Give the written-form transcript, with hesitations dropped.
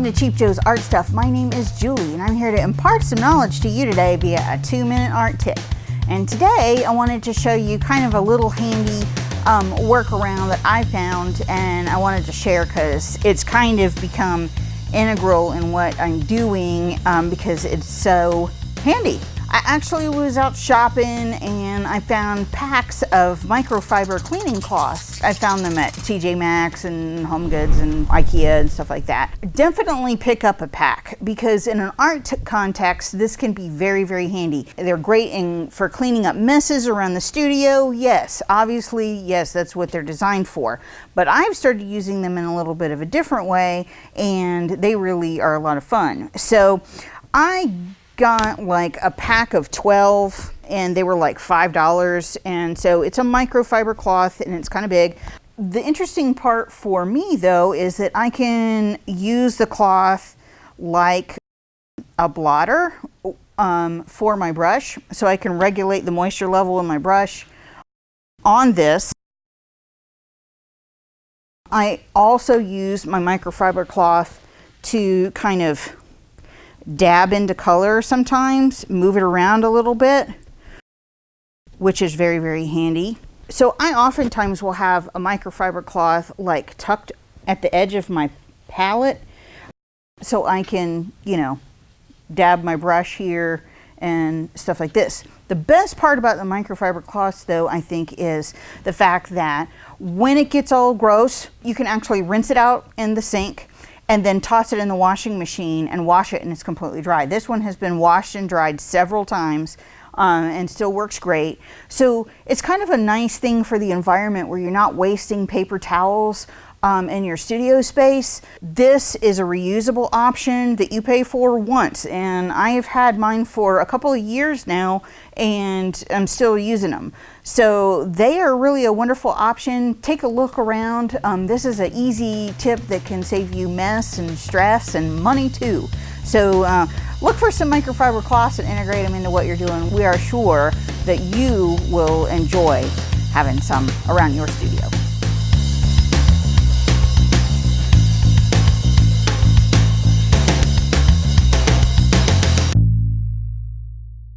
welcome to Cheap Joe's Art Stuff. My name is Julie and I'm here to impart some knowledge to you today via a 2-minute art tip. And today I wanted to show you kind of a little handy workaround that I found, and I wanted to share because it's kind of become integral in what I'm doing because it's so handy. I actually was out shopping and I found packs of microfiber cleaning cloths. I found them at TJ Maxx and Home Goods and IKEA and stuff like that. Definitely pick up a pack because in an art context, this can be very, very handy. They're great for cleaning up messes around the studio. Yes, obviously, yes, that's what they're designed for. But I've started using them in a little bit of a different way, and they really are a lot of fun. So I got like a pack of 12 and they were like $5, and so it's a microfiber cloth and it's kind of big. The interesting part for me though is that I can use the cloth like a blotter for my brush, so I can regulate the moisture level in my brush on this. I also use my microfiber cloth to kind of dab into color sometimes, move it around a little bit, which is very, very handy. So I oftentimes will have a microfiber cloth like tucked at the edge of my palette so I can, you know, dab my brush here and stuff like this. The best part about the microfiber cloths though, I think, is the fact that when it gets all gross, you can actually rinse it out in the sink and then toss it in the washing machine and wash it and it's completely dry. This one has been washed and dried several times and still works great. So it's kind of a nice thing for the environment where you're not wasting paper towels in your studio space. This is a reusable option that you pay for once, and I have had mine for a couple of years now and I'm still using them. So they are really a wonderful option. Take a look around. This is an easy tip that can save you mess and stress and money too. So look for some microfiber cloths and integrate them into what you're doing. We are sure that you will enjoy having some around your studio.